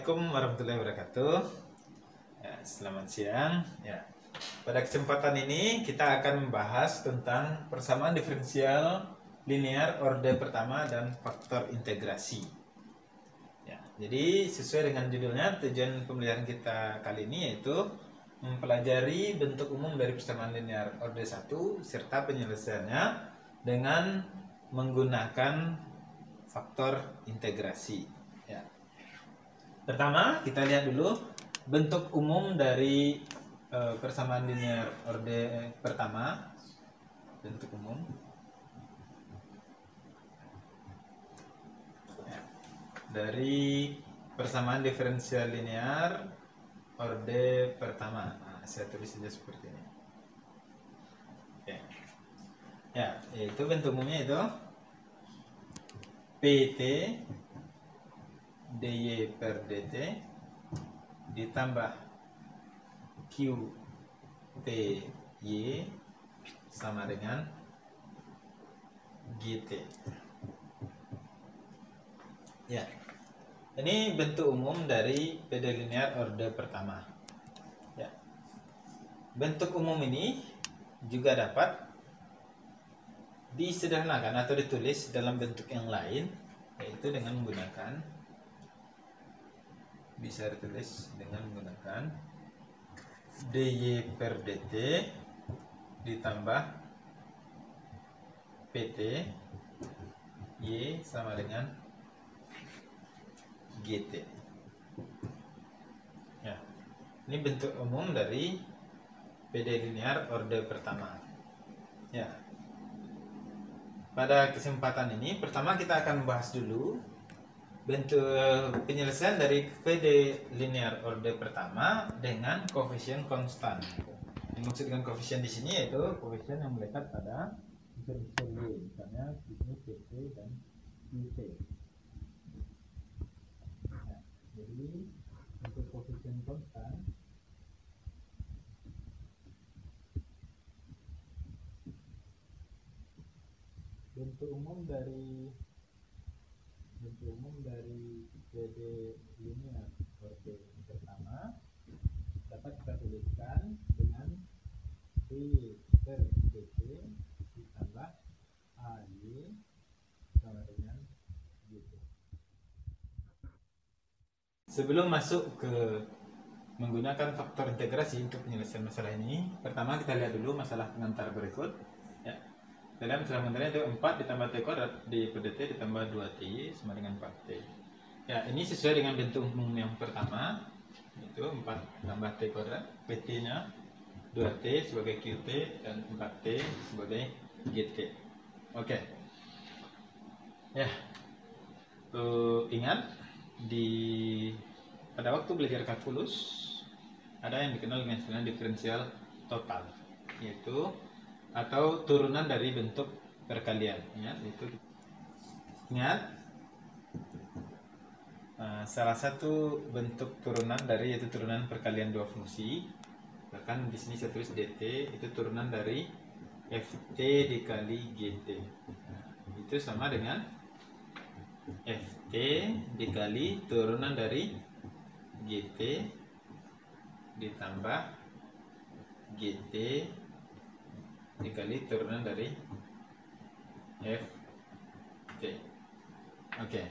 Assalamualaikum warahmatullahi wabarakatuh. Ya, selamat siang. Ya, pada kesempatan ini kita akan membahas tentang persamaan diferensial linear orde pertama dan faktor integrasi. Ya, jadi sesuai dengan judulnya, tujuan pembelajaran kita kali ini yaitu mempelajari bentuk umum dari persamaan linear orde 1 serta penyelesaiannya dengan menggunakan faktor integrasi. Ya. Pertama, kita lihat dulu bentuk umum dari persamaan linear orde pertama. Bentuk umum. Ya. Dari persamaan diferensial linear orde pertama. Nah, saya tulis saja seperti ini. Ya. Ya, itu bentuk umumnya itu PT dy per dt ditambah qty sama dengan gt. Ya, ini bentuk umum dari PD linear orde pertama. Ya, bentuk umum ini juga dapat disederhanakan atau ditulis dalam bentuk yang lain, yaitu dengan menggunakan, bisa ditulis dengan menggunakan dy per dt ditambah pt y sama dengan gt. Ya, ini bentuk umum dari PD linear orde pertama. Ya, pada kesempatan ini pertama kita akan membahas dulu bentuk penyelesaian dari PD linear orde pertama dengan koefisien konstan. Yang dimaksud dengan koefisien di sini yaitu koefisien yang melekat pada unsur-unsur Y, misalnya di sini PT dan QT. Nah, jadi untuk koefisien konstan bentuk umum dari PD linear orde pertama dapat kita tuliskan dengan D per dt ditambah AY sama dengan gitu. Sebelum masuk ke menggunakan faktor integrasi untuk penyelesaian masalah ini, pertama kita lihat dulu masalah pengantar berikut. Ya. Dalam masalah pengantarnya itu 4 ditambah T kuadrat D per dt ditambah 2T sama dengan 4T. Ya, ini sesuai dengan bentuk umum yang pertama, itu 4 tambah T kuadrat, PT-nya 2T sebagai QT dan 4T sebagai GT. Oke. Ya, ingat pada waktu belajar kalkulus ada yang dikenal dengan istilah diferensial total, yaitu atau turunan dari bentuk perkalian. Ya, itu ingat. Salah satu bentuk turunan dari yaitu turunan perkalian dua fungsi. Bahkan di sini saya tulis dt itu turunan dari ft dikali gt. Itu sama dengan ft dikali turunan dari gt ditambah gt dikali turunan dari ft. Oke.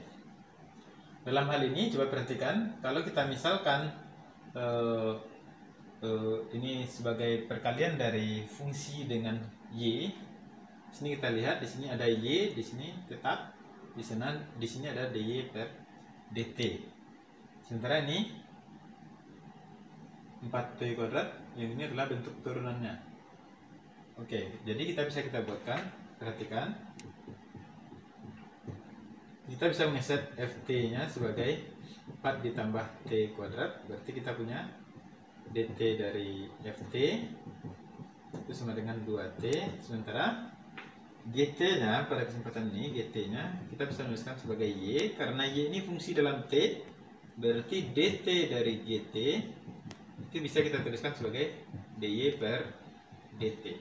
Dalam hal ini coba perhatikan, kalau kita misalkan ini sebagai perkalian dari fungsi dengan y, di sini kita lihat di sini ada y, di sini tetap, di sini ada dy per dt. Sementara ini 4t kuadrat, yang ini adalah bentuk turunannya. Oke, jadi kita buatkan, perhatikan. Kita bisa mengeset ft-nya sebagai 4 ditambah t kuadrat, berarti kita punya dt dari ft itu sama dengan 2t, sementara gt-nya pada kesempatan ini, gt-nya kita bisa menuliskan sebagai y, karena y ini fungsi dalam t, berarti dt dari gt itu bisa kita tuliskan sebagai dy per dt.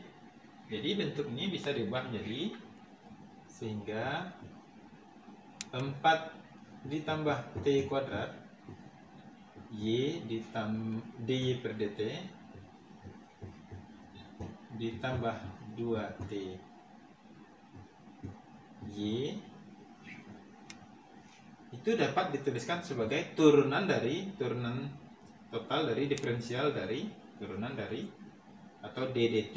Jadi bentuk ini bisa diubah menjadi, sehingga 4 ditambah t kuadrat Y dy per dt ditambah 2t Y itu dapat dituliskan sebagai turunan total dari diferensial dari atau ddt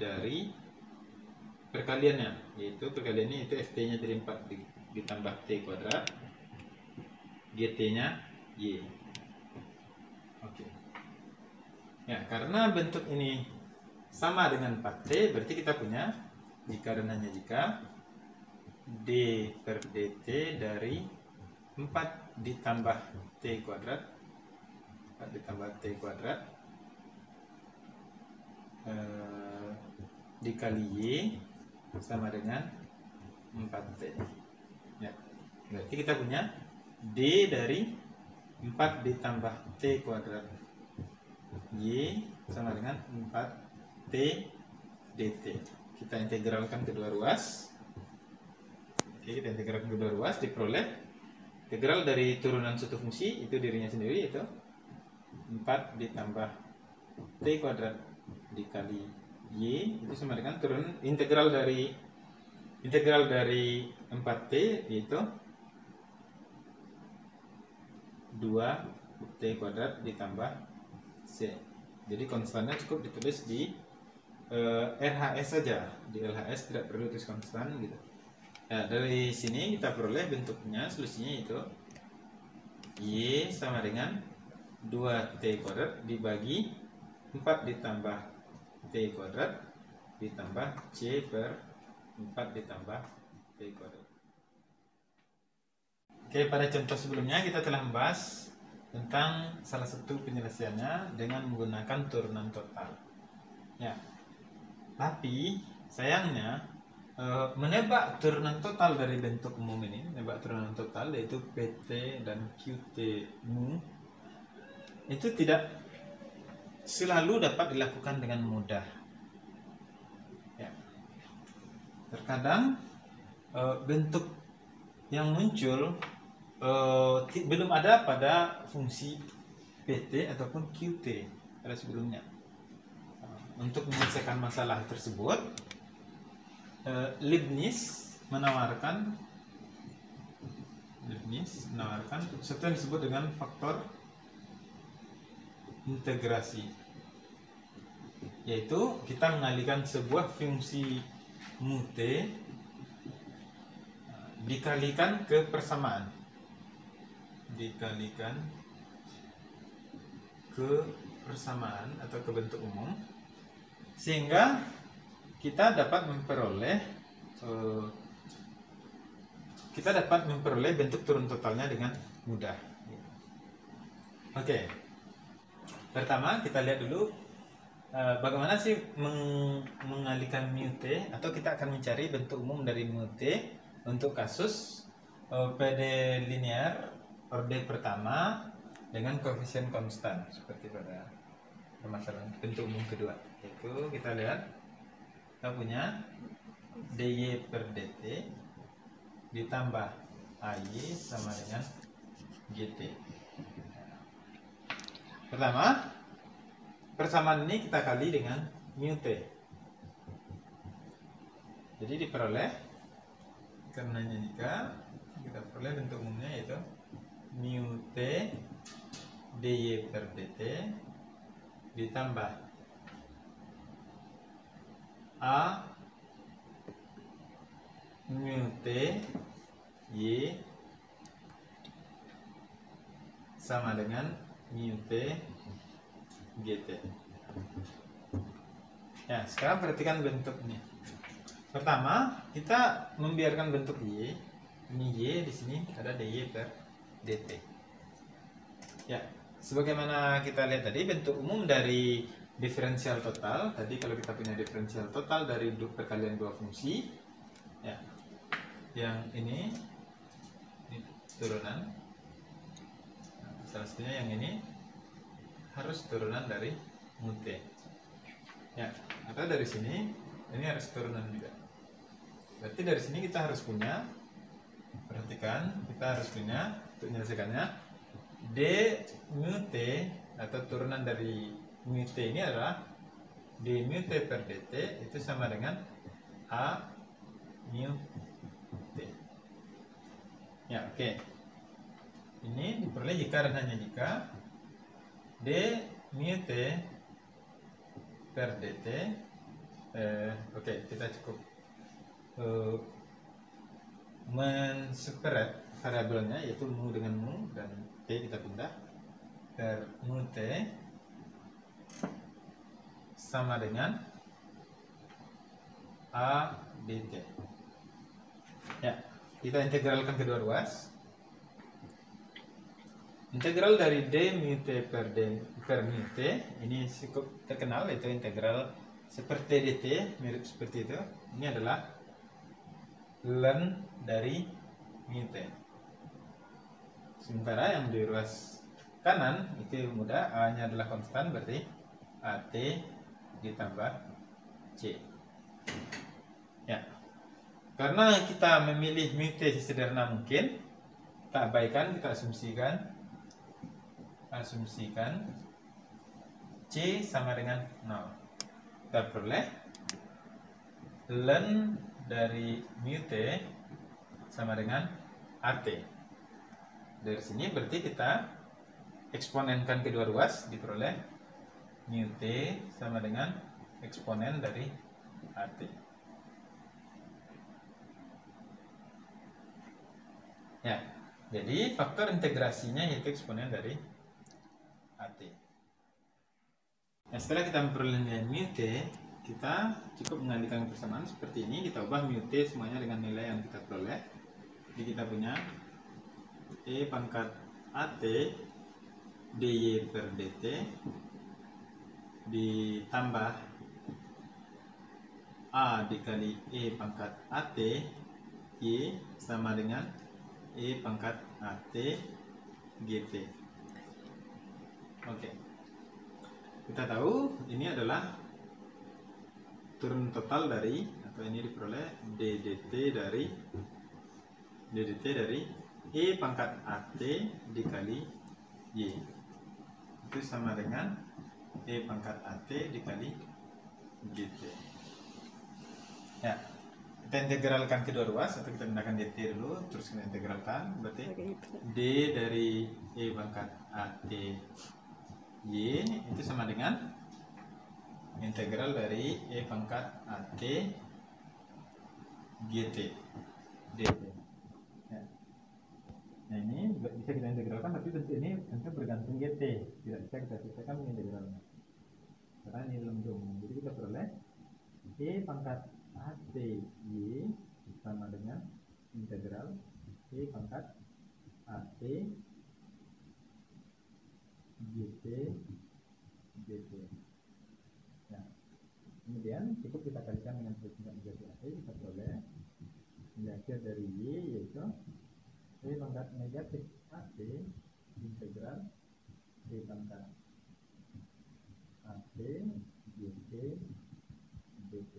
dari perkaliannya, yaitu perkaliannya itu ft nya dari 4 ditambah t kuadrat gt nya y. Oke. Ya, karena bentuk ini sama dengan 4t, berarti kita punya jika d per dt dari 4 ditambah t kuadrat dikali y sama dengan 4t. Ya, berarti kita punya d dari 4 ditambah t kuadrat y sama dengan 4t dt. Kita integralkan kedua ruas. Oke, kita integralkan kedua ruas, diperoleh integral dari turunan suatu fungsi itu dirinya sendiri, yaitu 4 ditambah t kuadrat dikali y itu sama dengan integral dari 4t yaitu 2t kuadrat ditambah c. Jadi konstannya cukup ditulis di RHS saja, di LHS tidak perlu tulis konstan gitu. Nah, dari sini kita peroleh bentuknya, solusinya itu y sama dengan 2t kuadrat dibagi 4 ditambah t kuadrat ditambah c per 4 ditambah t kuadrat. Oke, pada contoh sebelumnya kita telah membahas tentang salah satu penyelesaiannya dengan menggunakan turunan total. Ya, tapi sayangnya menebak turunan total dari bentuk umum ini, menebak turunan total yaitu PT dan QT mu itu tidak selalu dapat dilakukan dengan mudah. Ya. Terkadang bentuk yang muncul belum ada pada fungsi PT ataupun QT pada sebelumnya. Untuk menyelesaikan masalah tersebut, Leibniz menawarkan sesuatu yang disebut dengan faktor integrasi, yaitu kita mengalihkan sebuah fungsi mu t dikalikan ke persamaan, atau ke bentuk umum, sehingga kita dapat memperoleh bentuk turun totalnya dengan mudah. Oke. Pertama kita lihat dulu bagaimana sih mengalihkan mu t, atau kita akan mencari bentuk umum dari mu t untuk kasus PD linear orde pertama dengan koefisien konstan seperti pada permasalahan bentuk umum kedua. Yaitu kita lihat kita punya dy per dt ditambah ay sama dengan gt. Pertama, persamaan ini kita kali dengan mu t. Jadi diperoleh, karenanya jika kita peroleh bentuk umumnya yaitu mu t dy per dt ditambah a mu t y sama dengan mu t gt. Ya, sekarang perhatikan bentuknya. Pertama, kita membiarkan bentuk y. Ini y, di sini ada dy per dt. Ya, sebagaimana kita lihat tadi, bentuk umum dari diferensial total. Tadi kalau kita punya diferensial total dari perkalian dua fungsi, ya, yang ini turunan. Nah, salah satunya yang ini harus turunan dari mu t. Ya, atau dari sini ini harus turunan juga. Berarti dari sini kita harus punya, perhatikan, kita harus punya untuk menyelesaikannya d mu t atau turunan dari mu t ini adalah d mu t per dt itu sama dengan a mu t. Ya, oke. Ini diperoleh jika dan hanya jika d mu t per dt oke, kita cukup menseparate variabelnya, yaitu mu dengan mu dan t kita pindah, per mu t sama dengan a dt. Ya, kita integralkan kedua ruas. Integral dari d mu t per mu t ini cukup terkenal, yaitu integral seperti dt, mirip seperti itu. Ini adalah ln dari mu t. Sementara yang di ruas kanan itu mudah, a nya adalah konstan, berarti at ditambah c. Ya, karena kita memilih mu t sesederhana mungkin, kita abaikan, kita asumsikan c sama dengan 0. Kita peroleh ln dari mu t sama dengan at. Dari sini berarti kita eksponenkan kedua ruas, diperoleh mu t sama dengan eksponen dari at. Ya, jadi faktor integrasinya yaitu eksponen dari at. Nah, setelah kita memperoleh nilai mu t, kita cukup mengalihkan persamaan seperti ini. Kita ubah mu t semuanya dengan nilai yang kita peroleh. Jadi kita punya e pangkat at dy per dt ditambah a dikali e pangkat at y sama dengan e pangkat at gt. Oke. Kita tahu ini adalah turun total dari, atau ini diperoleh ddt dari e pangkat at dikali y itu sama dengan e pangkat at dikali gt. Ya, kita integralkan kedua ruas, atau kita gunakan dt dulu, terus kita integralkan, berarti d dari e pangkat at y itu sama dengan integral dari e pangkat at gt dt. Ya. Nah, ini bisa kita integralkan, tapi bentuk ini tentu bergantung gt, tidak bisa kita selesaikan integralnya karena ini lembung. Jadi kita peroleh e pangkat at y sama dengan integral e pangkat at gt dt. Nah, kemudian cukup kita kalikan dengan perhitungan gt at, kita peroleh nilai akhir dari y yaitu e pangkat negatif at integral e pangkat at gt dt.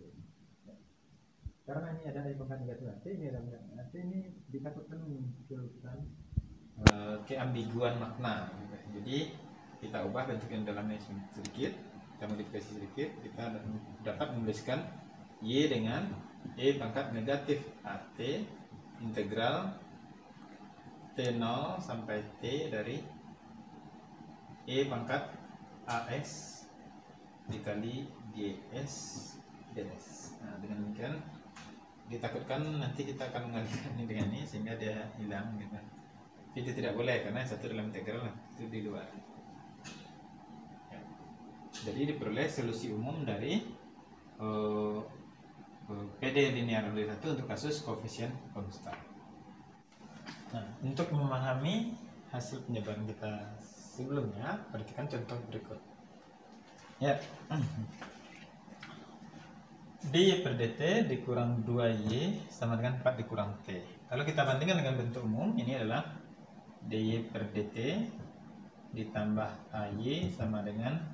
Ya. Karena ini ada e pangkat negatif at, ini ada at, ini dikatakan memunculkan keambiguan makna. Jadi kita ubah bentuknya dalamnya sedikit, kita modifikasi sedikit, kita dapat menuliskan y dengan e pangkat negatif at integral t0 sampai t dari e pangkat as dikali gs ds. Nah, dengan demikian ditakutkan nanti kita akan mengalihkan ini dengan ini sehingga dia hilang gitu. Itu tidak boleh karena satu dalam integral, itu di luar. Jadi diperoleh solusi umum dari PD linear order 1 untuk kasus koefisien konstan. Nah, untuk memahami hasil penjabaran kita sebelumnya, perhatikan contoh berikut. Ya, dy per dt dikurang 2y sama dengan 4 dikurang t. Kalau kita bandingkan dengan bentuk umum, ini adalah dy per dt ditambah ay sama dengan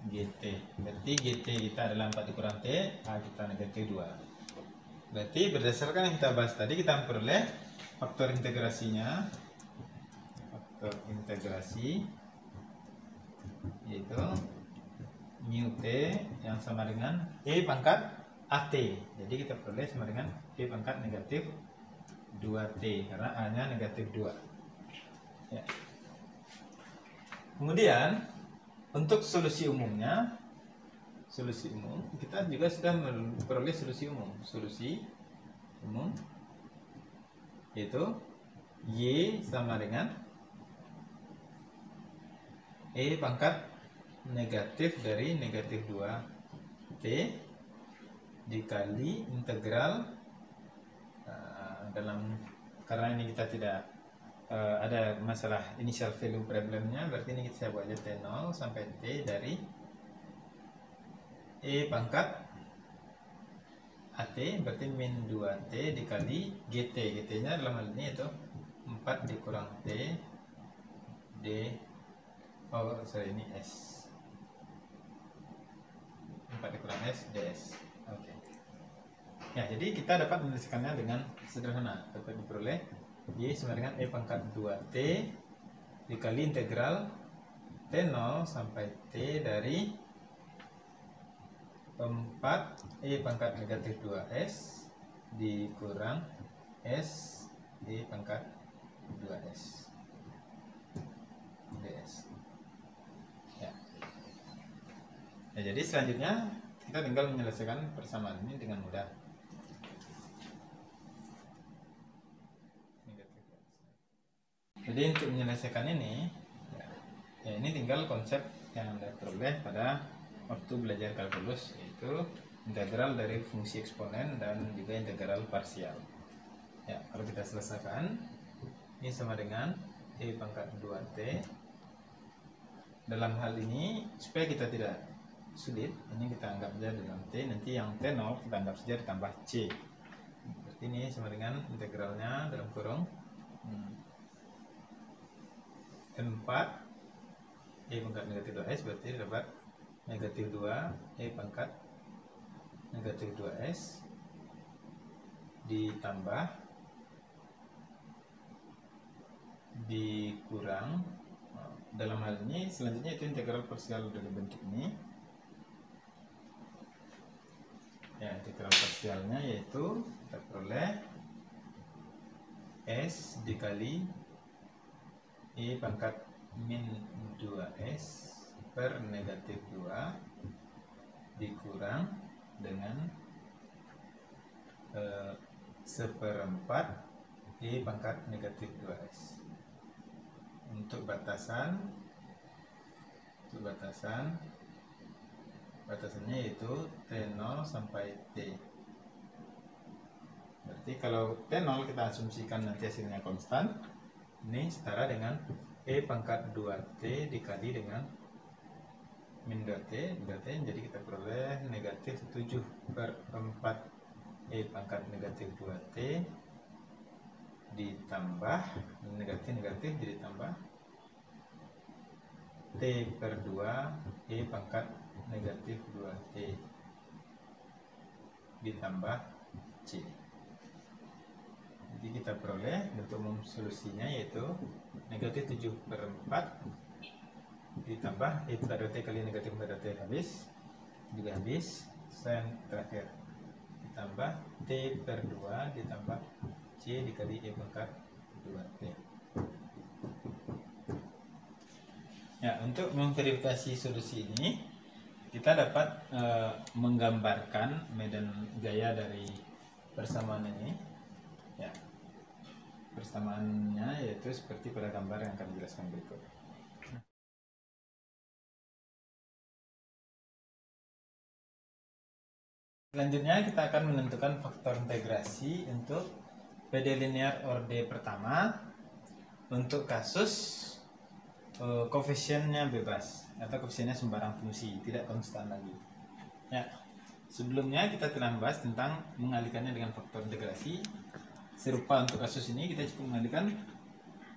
gt. Berarti gt kita adalah 4 dikurang t, a kita negatif 2. Berarti berdasarkan yang kita bahas tadi, kita memperoleh faktor integrasinya, faktor integrasi yaitu mu t yang sama dengan E pangkat AT. Jadi kita peroleh sama dengan E pangkat negatif 2T karena A nya negatif 2 ya. Kemudian untuk solusi umumnya, solusi umum kita juga sudah memperoleh solusi umum. Solusi umum yaitu Y sama dengan E pangkat negatif dari negatif 2T dikali integral karena ini kita tidak ada masalah initial value problemnya, berarti ini saya buat aja T0 sampai T dari E pangkat AT, berarti min 2T dikali GT. GT nya dalam hal ini itu 4 dikurang T ini S, 4 dikurang S ds. Oke. Ya, jadi kita dapat menuliskannya dengan sederhana. Dapat diperoleh Y sama dengan E pangkat 2T dikali integral T0 sampai T dari 4 E pangkat negatif 2S dikurang S E pangkat 2S ds. Ya. Ya, jadi selanjutnya kita tinggal menyelesaikan persamaan ini dengan mudah. Jadi untuk menyelesaikan ini, ya ini tinggal konsep yang Anda peroleh pada waktu belajar kalkulus, yaitu integral dari fungsi eksponen dan juga integral parsial. Ya, kalau kita selesaikan, ini sama dengan E pangkat 2T. Dalam hal ini, supaya kita tidak sulit, ini kita anggap saja dalam T, nanti yang T0 kita anggap saja ditambah C. Berarti ini sama dengan integralnya dalam kurung 4 E pangkat negatif 2S, berarti dapat negatif 2 E pangkat negatif 2S ditambah dikurang, dalam hal ini selanjutnya itu integral parsial dari bentuk ini ya. Integral parsialnya yaitu kita peroleh S dikali E pangkat min 2S per negatif 2 dikurang dengan 1/4 E pangkat negatif 2S. Untuk batasannya yaitu T0 sampai T. Berarti kalau T0 kita asumsikan nanti hasilnya konstan, ini setara dengan E pangkat 2T dikali dengan min 2T, jadi kita peroleh negatif 7/4 E pangkat negatif 2T ditambah negatif jadi tambah T per 2 E pangkat negatif 2T ditambah C. Jadi kita peroleh bentuk umum solusinya yaitu negatif 7/4 ditambah E per 2T kali negatif 4T juga habis, sen terakhir ditambah T per 2 ditambah C dikali E pangkat 2T. Ya, untuk memverifikasi solusi ini kita dapat menggambarkan medan gaya dari persamaan ini. Ya, persamaannya yaitu seperti pada gambar yang akan dijelaskan berikut. Selanjutnya kita akan menentukan faktor integrasi untuk PD linear orde pertama untuk kasus koefisiennya bebas atau koefisiennya sembarang fungsi, tidak konstan lagi. Ya, sebelumnya kita telah membahas tentang mengalihkannya dengan faktor integrasi. Serupa untuk kasus ini kita cukup mengalihkan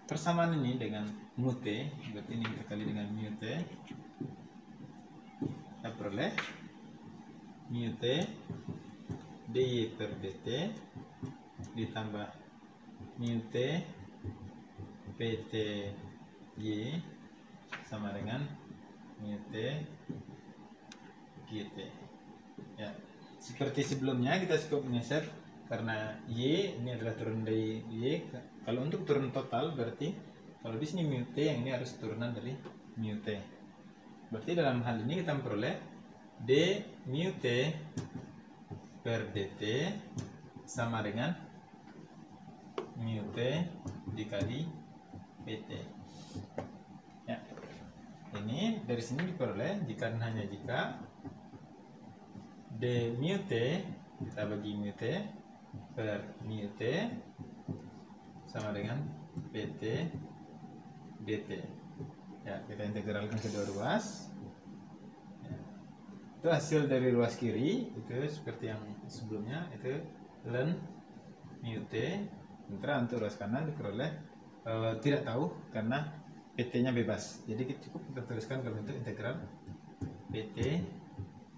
persamaan ini dengan mu t, berarti ini kita kali dengan mu t. Kita peroleh mu t dy per dt ditambah mu T PT Y sama dengan mu T GT. Ya, seperti sebelumnya kita cukup menggeser karena Y ini adalah turun dari Y. Kalau untuk turun total berarti kalau di sini mu T, yang ini harus turunan dari mu T. Berarti dalam hal ini kita memperoleh D mu T per dt sama dengan mu T dikali PT. Ya, ini dari sini diperoleh jika dan hanya jika D mu T kita bagi mu T per mu T sama dengan PT dt. Ya, kita integralkan kedua ruas. Ya, itu hasil dari ruas kiri itu seperti yang sebelumnya, itu ln mu T. Sementara untuk ruas kanan diperoleh tidak tahu karena PT nya bebas, jadi cukup kita tuliskan dalam bentuk integral PT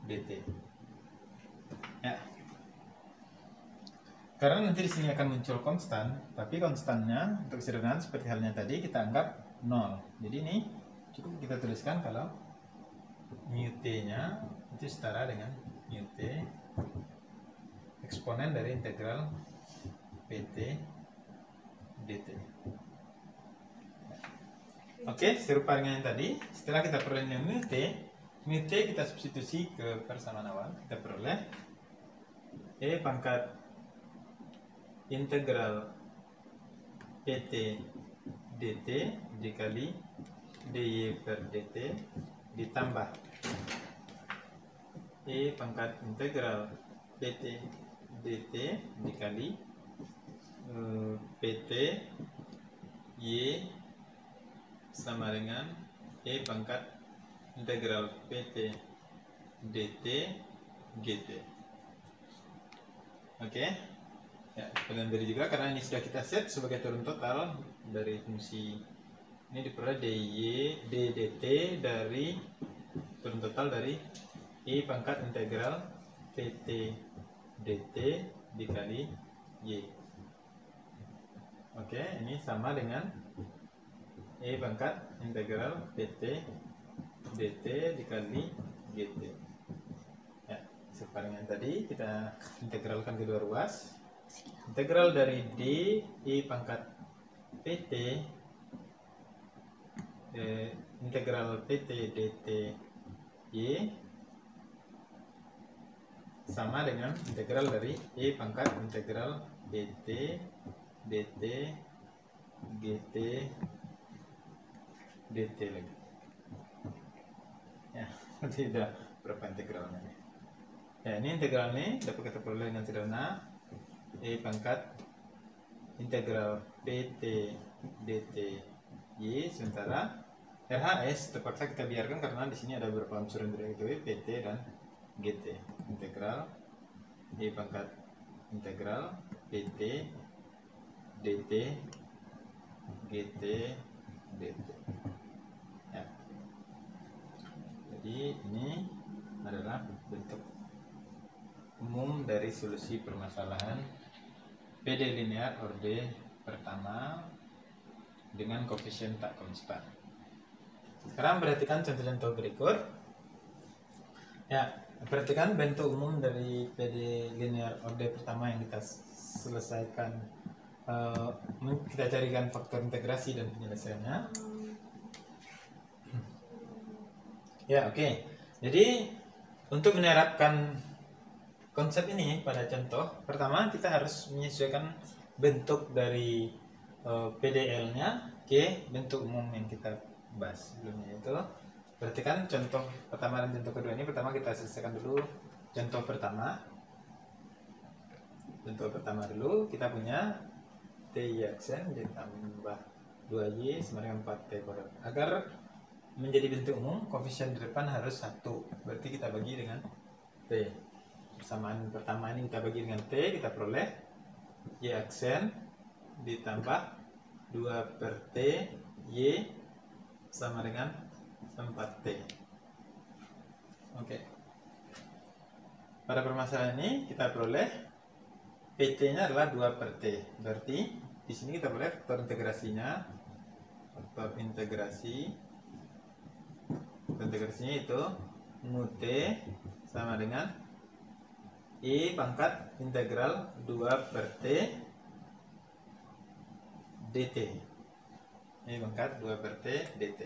dt. Ya, karena nanti di sini akan muncul konstan, tapi konstannya untuk kesederhanaan seperti halnya tadi kita anggap 0. Jadi ini cukup kita tuliskan kalau mu T nya itu setara dengan mu T eksponen dari integral PT dt. Oke, serupa dengan yang tadi. Setelah kita peroleh mu T kita substitusi ke persamaan awal, kita peroleh E pangkat integral PT dt dikali dy per dt ditambah E pangkat integral PT dt dikali PT Y sama dengan E pangkat integral PT dt gt. Oke. Ya, kalian beri juga karena ini sudah kita set sebagai turun total dari fungsi ini diperoleh dt dari turun total dari I pangkat integral PT dt dikali Y. Oke, ini sama dengan E pangkat integral PT dt dikali gt. Ya, seperti yang tadi kita integralkan kedua ruas. Integral dari D I pangkat PT integral PT dt Y sama dengan integral dari I pangkat integral PT dt gt dt lagi. Ya, tidak berapa integralnya. Ya, ini integralnya dapat kita peroleh dengan sederhana E pangkat integral PT dt Y, sementara RHS terpaksa kita biarkan karena di sini ada beberapa unsur yang diketahui PT dan GT. Integral E pangkat integral PT dt GT dt. Ya. Jadi ini adalah bentuk umum dari solusi permasalahan PD linear orde pertama dengan koefisien tak konstan. Sekarang perhatikan contoh-contoh berikut. Ya, perhatikan bentuk umum dari PD linear orde pertama yang kita selesaikan. Kita carikan faktor integrasi dan penyelesaiannya. Ya, oke. Jadi untuk menerapkan konsep ini pada contoh pertama kita harus menyesuaikan bentuk dari PDL-nya ke bentuk umum yang kita bahas sebelumnya itu. Perhatikan contoh pertama dan contoh kedua ini. Pertama kita selesaikan dulu contoh pertama. Contoh pertama dulu kita punya TY aksen ditambah 2Y sama dengan 4T kuadrat. Agar menjadi bentuk umum koefisien di depan harus 1. Berarti kita bagi dengan T. Persamaan pertama ini kita bagi dengan T, kita peroleh Y aksen ditambah 2 per T Y sama dengan 4T. Oke. Pada permasalahan ini kita peroleh PT nya adalah 2 per T. Berarti di sini kita boleh faktor integrasinya. Faktor integrasinya itu mu T sama dengan E pangkat integral 2 per T dt. E pangkat 2 per T dt.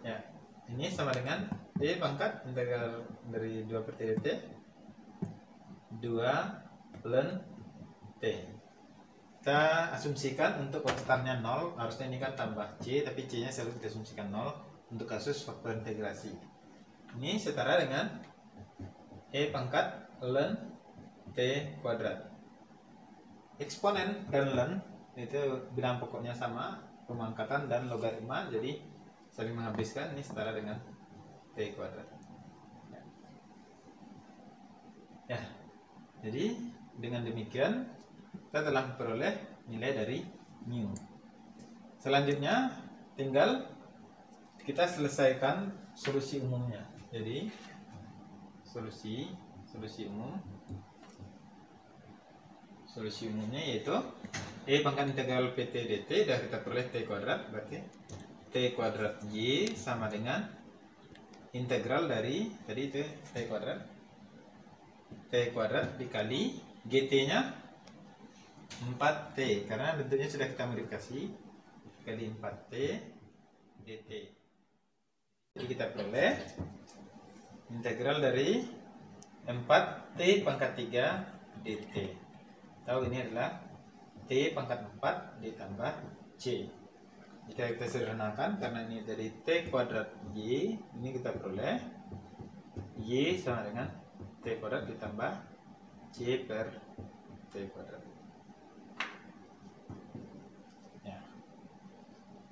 Ya, ini sama dengan E pangkat integral dari 2 per T dt 2 ln T. Kita asumsikan untuk konstannya 0, harusnya ini kan tambah C, tapi C nya selalu kita asumsikan 0 untuk kasus faktor integrasi. Ini setara dengan E pangkat ln T kuadrat. Eksponen dan ln itu bilangan pokoknya sama, pemangkatan dan logaritma, jadi saling menghabiskan. Ini setara dengan T kuadrat. Ya, jadi dengan demikian kita telah memperoleh nilai dari mu. Selanjutnya tinggal kita selesaikan solusi umumnya. Jadi solusi umumnya yaitu E pangkat integral PT dt dan kita peroleh T kuadrat, berarti T kuadrat Y sama dengan integral dari tadi itu T kuadrat dikali GT nya 4T, karena bentuknya sudah kita modifikasi, kali 4T dt. Jadi kita peroleh integral dari 4T pangkat 3 dt. Tahu ini adalah T pangkat 4 ditambah C. Jika kita sederhanakan, karena ini dari T kuadrat Y, ini kita peroleh Y sama dengan T kuadrat ditambah C per T kuadrat. Ya.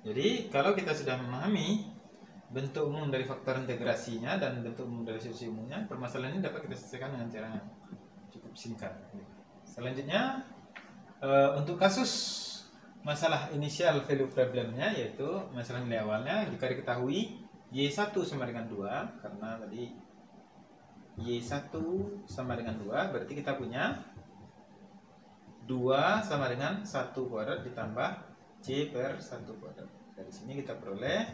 Jadi kalau kita sudah memahami bentuk umum dari faktor integrasinya dan bentuk umum dari solusi umumnya, permasalahan ini dapat kita selesaikan dengan cara yang cukup singkat. Selanjutnya untuk kasus masalah initial value problemnya, yaitu masalah nilai awalnya, jika diketahui Y1 sama dengan 2, karena tadi Y1 sama dengan 2, berarti kita punya 2 sama dengan 1 kuadrat ditambah C per 1 kuadrat. Dari sini kita peroleh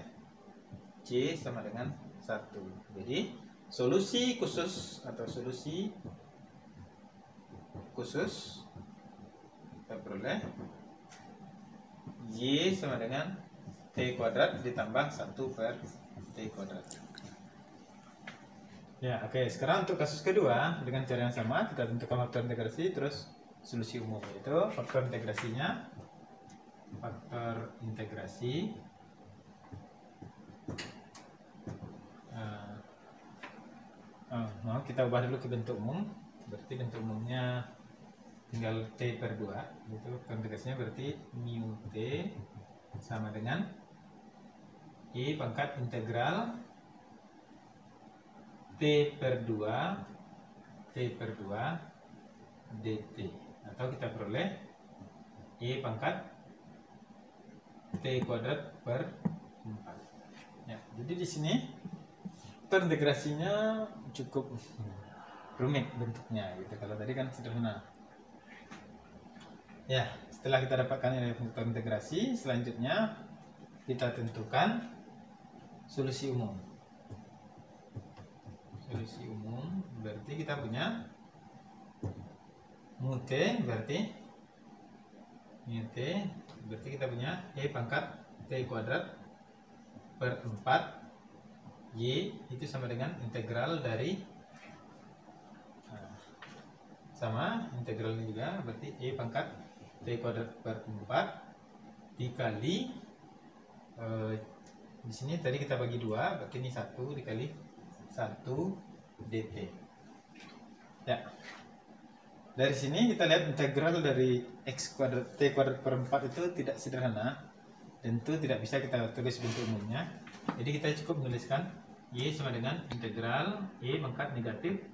C sama dengan 1. Jadi solusi khusus atau solusi khusus kita peroleh Y sama dengan T kuadrat ditambah 1 per T kuadrat. Ya, oke. Sekarang untuk kasus kedua dengan cara yang sama, kita tentukan faktor integrasi terus solusi umum, yaitu faktor integrasinya. Faktor integrasi kita ubah dulu ke bentuk umum. Berarti bentuk umumnya tinggal T per 2, itu faktor integrasinya berarti mu T sama dengan I pangkat integral T per 2 dt, atau kita peroleh I pangkat T kuadrat per 4. Ya, jadi di sini faktor integrasinya cukup rumit bentuknya gitu. Kalau tadi kan sederhana. Ya, setelah kita dapatkan nilai faktor integrasi, selanjutnya kita tentukan solusi umum. Solusi umum berarti kita punya mu T berarti kita punya E pangkat T kuadrat per 4 Y itu sama dengan integral dari sama integral ini juga, berarti E pangkat T kuadrat per 4 dikali di sini tadi kita bagi 2, berarti ini 1 dikali 1 dt. Ya. Dari sini kita lihat integral dari X kuadrat T kuadrat per 4 itu tidak sederhana. Tentu tidak bisa kita tulis bentuk umumnya. Jadi kita cukup menuliskan Y sama dengan integral E pangkat negatif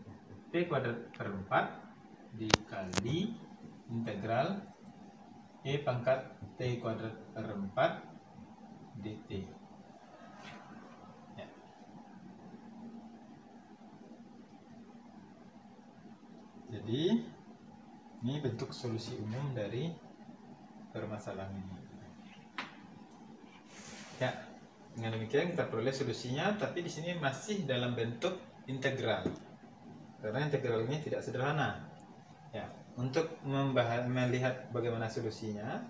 T kuadrat per 4 dikali integral E pangkat T kuadrat per 4 dt. Ya. Jadi ini bentuk solusi umum dari permasalahan ini. Ya, dengan demikian kita peroleh solusinya, tapi di sini masih dalam bentuk integral. Karena integral ini tidak sederhana. Ya, untuk melihat bagaimana solusinya,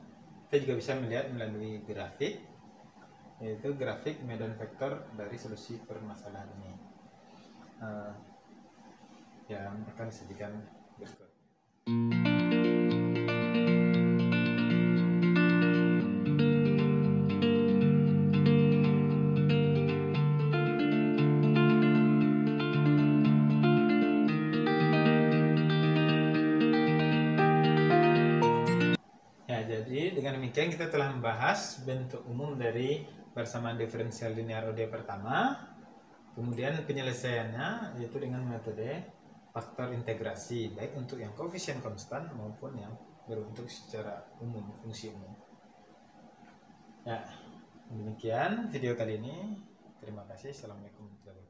kita juga bisa melihat melalui grafik, yaitu grafik medan vektor dari solusi permasalahan ini, yang akan disajikan berikut. Ya, jadi dengan demikian kita telah membahas bentuk umum dari persamaan diferensial linear ODE pertama. Kemudian penyelesaiannya yaitu dengan metode faktor integrasi, baik untuk yang koefisien konstan maupun yang berbentuk secara umum, fungsi umum. Ya, demikian video kali ini. Terima kasih. Assalamualaikum warahmatullahi wabarakatuh.